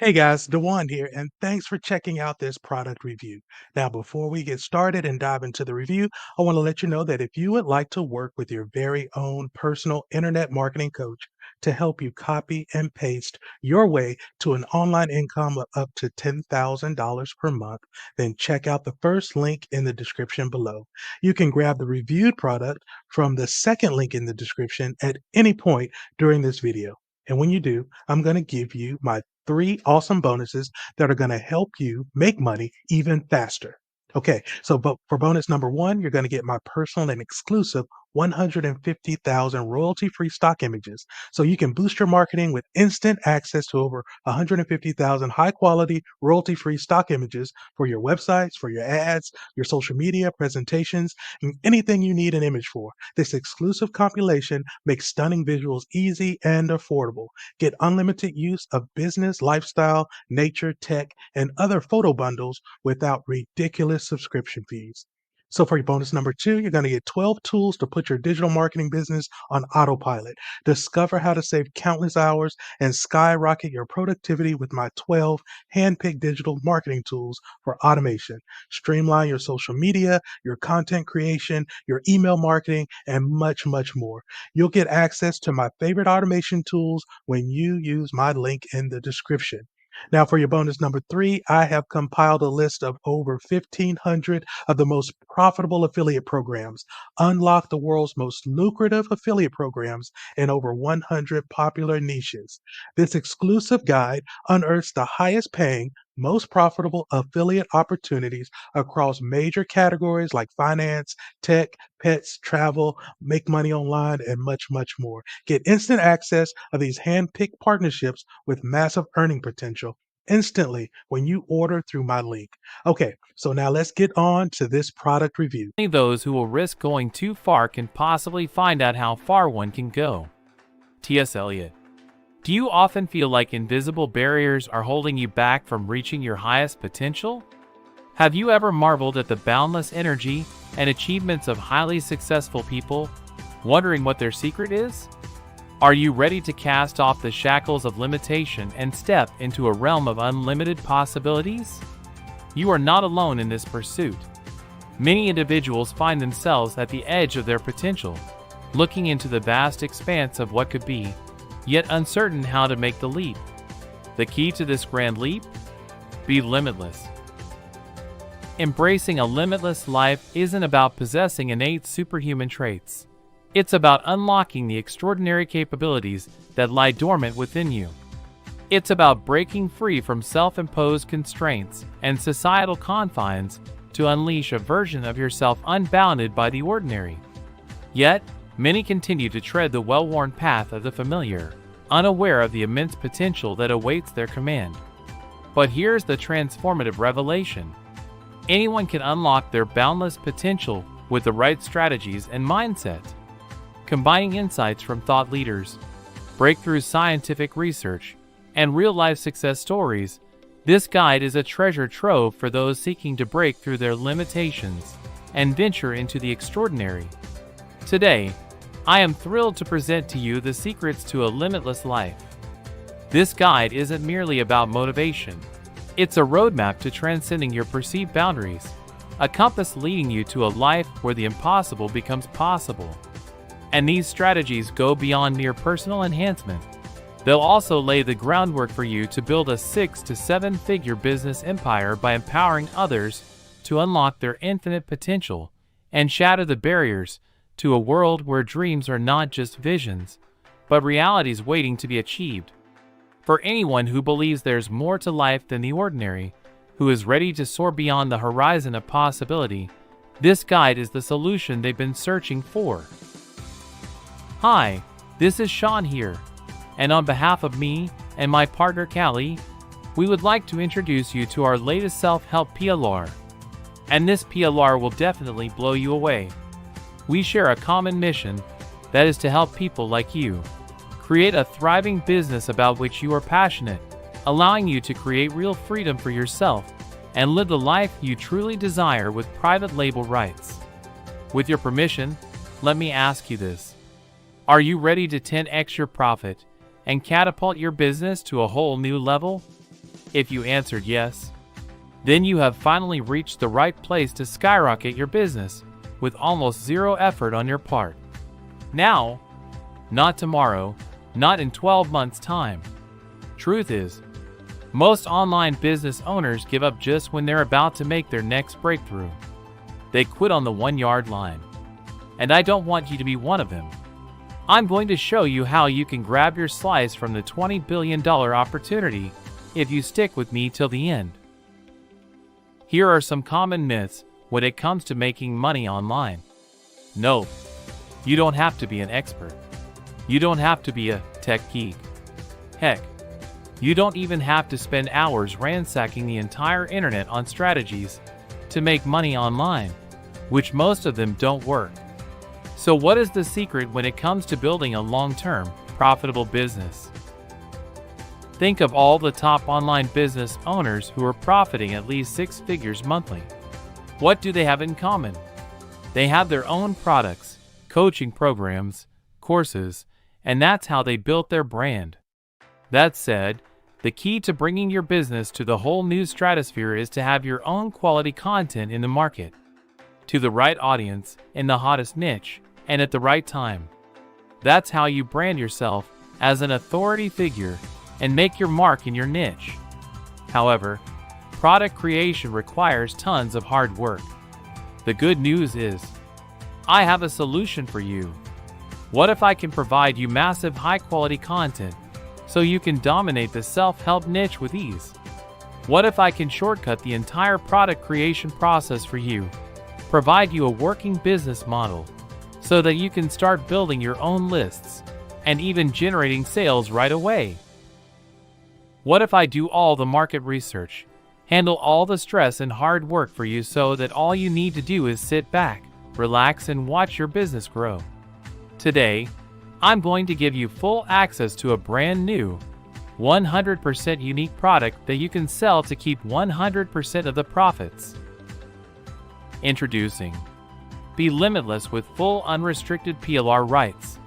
Hey guys, Dewan here, and thanks for checking out this product review. Now, before we get started and dive into the review, I want to let you know that if you would like to work with your very own personal internet marketing coach to help you copy and paste your way to an online income of up to $10,000 per month, then check out the first link in the description below. You can grab the reviewed product from the second link in the description at any point during this video. And when you do, I'm going to give you my three awesome bonuses that are going to help you make money even faster. Okay, so but for bonus number one, you're going to get my personal and exclusive 150,000 royalty free stock images. So you can boost your marketing with instant access to over 150,000 high quality royalty free stock images for your websites, for your ads, your social media presentations, and anything you need an image for. This exclusive compilation makes stunning visuals easy and affordable. Get unlimited use of business, lifestyle, nature, tech, and other photo bundles without ridiculous subscription fees. So for your bonus number two, you're going to get 12 tools to put your digital marketing business on autopilot. Discover how to save countless hours and skyrocket your productivity with my 12 hand-picked digital marketing tools for automation. Streamline your social media, your content creation, your email marketing, and much, much more. You'll get access to my favorite automation tools when you use my link in the description. Now, for your bonus number three, I have compiled a list of over 1,500 of the most profitable affiliate programs. Unlock the world's most lucrative affiliate programs in over 100 popular niches. This exclusive guide unearths the highest paying, most profitable affiliate opportunities across major categories like finance, tech, pets, travel, make money online, and much, much more. Get instant access of these hand-picked partnerships with massive earning potential instantly when you order through my link. Okay, so now let's get on to this product review. Only those who will risk going too far can possibly find out how far one can go. T.S. Eliot. Do you often feel like invisible barriers are holding you back from reaching your highest potential? Have you ever marveled at the boundless energy and achievements of highly successful people, wondering what their secret is? Are you ready to cast off the shackles of limitation and step into a realm of unlimited possibilities? You are not alone in this pursuit. Many individuals find themselves at the edge of their potential, looking into the vast expanse of what could be, yet uncertain how to make the leap. The key to this grand leap? Be limitless. Embracing a limitless life isn't about possessing innate superhuman traits. It's about unlocking the extraordinary capabilities that lie dormant within you. It's about breaking free from self-imposed constraints and societal confines to unleash a version of yourself unbounded by the ordinary. Yet, many continue to tread the well-worn path of the familiar, unaware of the immense potential that awaits their command. But here's the transformative revelation. Anyone can unlock their boundless potential with the right strategies and mindset. Combining insights from thought leaders, breakthrough scientific research, and real-life success stories, this guide is a treasure trove for those seeking to break through their limitations and venture into the extraordinary. Today, I am thrilled to present to you the secrets to a limitless life. This guide isn't merely about motivation. It's a roadmap to transcending your perceived boundaries, a compass leading you to a life where the impossible becomes possible. And these strategies go beyond mere personal enhancement. They'll also lay the groundwork for you to build a 6 to 7 figure business empire by empowering others to unlock their infinite potential and shatter the barriers to a world where dreams are not just visions, but realities waiting to be achieved. For anyone who believes there's more to life than the ordinary, who is ready to soar beyond the horizon of possibility, this guide is the solution they've been searching for. Hi, this is Sean here, and on behalf of me and my partner Callie, we would like to introduce you to our latest self-help PLR. And this PLR will definitely blow you away. We share a common mission, that is to help people like you create a thriving business about which you are passionate, allowing you to create real freedom for yourself and live the life you truly desire with private label rights. With your permission, let me ask you this. Are you ready to 10x your profit and catapult your business to a whole new level? If you answered yes, then you have finally reached the right place to skyrocket your business with almost zero effort on your part. Now, not tomorrow, not in 12 months' time. Truth is, most online business owners give up just when they're about to make their next breakthrough. They quit on the 1-yard line. And I don't want you to be one of them. I'm going to show you how you can grab your slice from the $20 billion opportunity if you stick with me till the end. Here are some common myths when it comes to making money online. No, you don't have to be an expert. You don't have to be a tech geek. Heck, you don't even have to spend hours ransacking the entire internet on strategies to make money online, which most of them don't work. So what is the secret when it comes to building a long-term, profitable business? Think of all the top online business owners who are profiting at least 6 figures monthly. What do they have in common? They have their own products, coaching programs, courses, and that's how they built their brand. That said, the key to bringing your business to the whole new stratosphere is to have your own quality content in the market, to the right audience, in the hottest niche, and at the right time. That's how you brand yourself as an authority figure and make your mark in your niche. However, product creation requires tons of hard work. The good news is, I have a solution for you. What if I can provide you massive high-quality content so you can dominate the self-help niche with ease? What if I can shortcut the entire product creation process for you, provide you a working business model, so that you can start building your own lists and even generating sales right away? What if I do all the market research, handle all the stress and hard work for you so that all you need to do is sit back, relax, and watch your business grow? Today, I'm going to give you full access to a brand new, 100% unique product that you can sell to keep 100% of the profits. Introducing Be Limitless with full unrestricted PLR rights.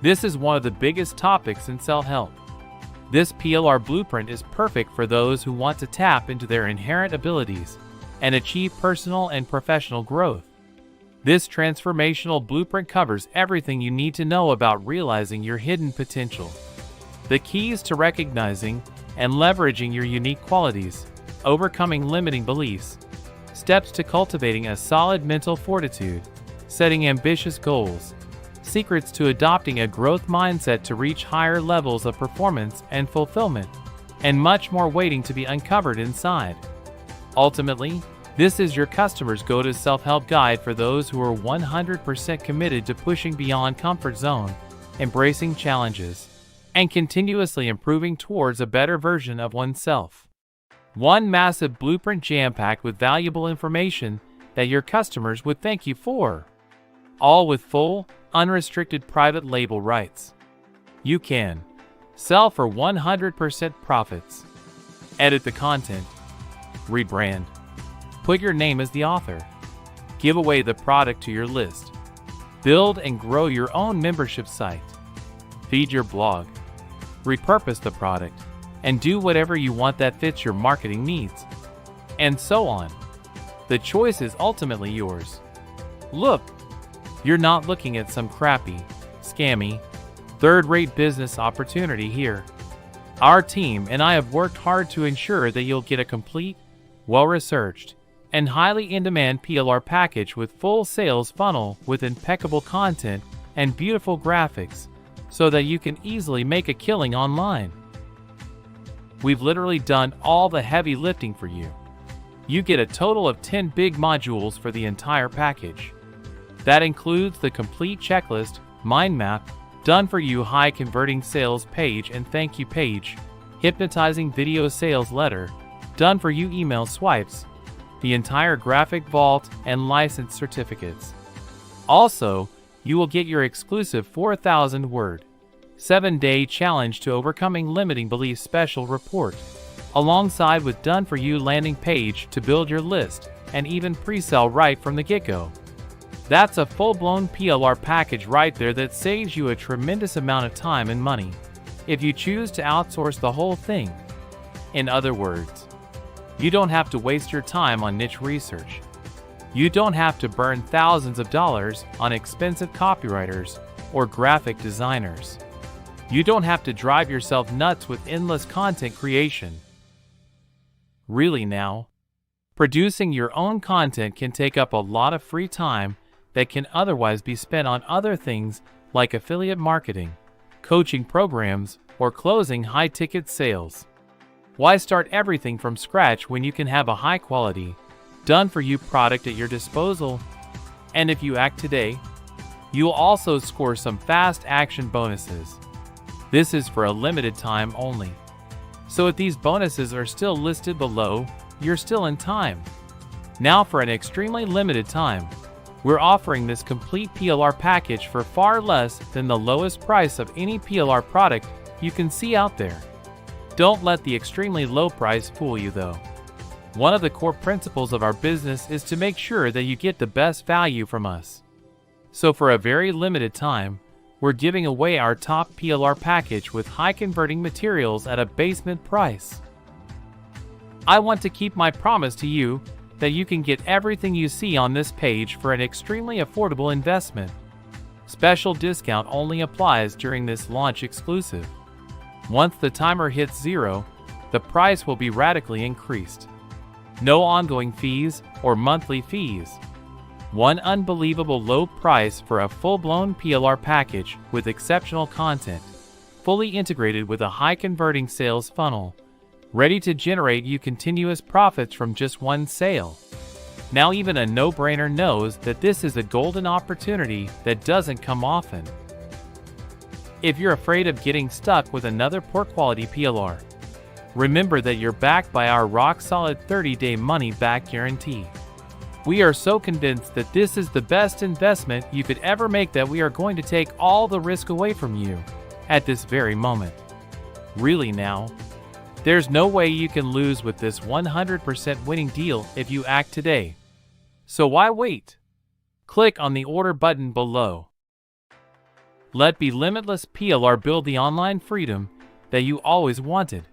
This is one of the biggest topics in self-help. This PLR blueprint is perfect for those who want to tap into their inherent abilities and achieve personal and professional growth. This transformational blueprint covers everything you need to know about realizing your hidden potential, the keys to recognizing and leveraging your unique qualities, overcoming limiting beliefs, steps to cultivating a solid mental fortitude, setting ambitious goals, secrets to adopting a growth mindset to reach higher levels of performance and fulfillment, and much more waiting to be uncovered inside. Ultimately, this is your customer's go-to self-help guide for those who are 100% committed to pushing beyond comfort zone, embracing challenges, and continuously improving towards a better version of oneself. One massive blueprint jam-packed with valuable information that your customers would thank you for, all with full, unrestricted private label rights. You can sell for 100% profits, edit the content, rebrand, put your name as the author, give away the product to your list, build and grow your own membership site, feed your blog, repurpose the product, and do whatever you want that fits your marketing needs, and so on. The choice is ultimately yours. Look, you're not looking at some crappy, scammy, third-rate business opportunity here. Our team and I have worked hard to ensure that you'll get a complete, well-researched, and highly in-demand PLR package with full sales funnel with impeccable content and beautiful graphics so that you can easily make a killing online. We've literally done all the heavy lifting for you. You get a total of 10 big modules for the entire package. That includes the complete checklist, mind map, done for you high converting sales page and thank you page, hypnotizing video sales letter, done for you email swipes, the entire graphic vault and license certificates. Also, you will get your exclusive 4,000 word, 7-day challenge to overcoming limiting beliefs special report, alongside with done for you landing page to build your list and even pre-sell right from the get-go. That's a full-blown PLR package right there that saves you a tremendous amount of time and money if you choose to outsource the whole thing. In other words, you don't have to waste your time on niche research. You don't have to burn thousands of dollars on expensive copywriters or graphic designers. You don't have to drive yourself nuts with endless content creation. Really now, producing your own content can take up a lot of free time that can otherwise be spent on other things like affiliate marketing, coaching programs, or closing high-ticket sales. Why start everything from scratch when you can have a high-quality, done-for-you product at your disposal? And if you act today, you'll also score some fast action bonuses. This is for a limited time only. So if these bonuses are still listed below, you're still in time. Now for an extremely limited time, we're offering this complete PLR package for far less than the lowest price of any PLR product you can see out there. Don't let the extremely low price fool you though. One of the core principles of our business is to make sure that you get the best value from us. So for a very limited time, we're giving away our top PLR package with high converting materials at a basement price. I want to keep my promise to you that you can get everything you see on this page for an extremely affordable investment. Special discount only applies during this launch exclusive. Once the timer hits 0, the price will be radically increased. No ongoing fees or monthly fees. One unbelievable low price for a full-blown PLR package with exceptional content, fully integrated with a high-converting sales funnel, ready to generate you continuous profits from just one sale. Now even a no-brainer knows that this is a golden opportunity that doesn't come often. If you're afraid of getting stuck with another poor-quality PLR, remember that you're backed by our rock-solid 30-day money-back guarantee. We are so convinced that this is the best investment you could ever make that we are going to take all the risk away from you at this very moment. Really now, there's no way you can lose with this 100% winning deal if you act today. So why wait? Click on the order button below. Let Be Limitless PLR build the online freedom that you always wanted.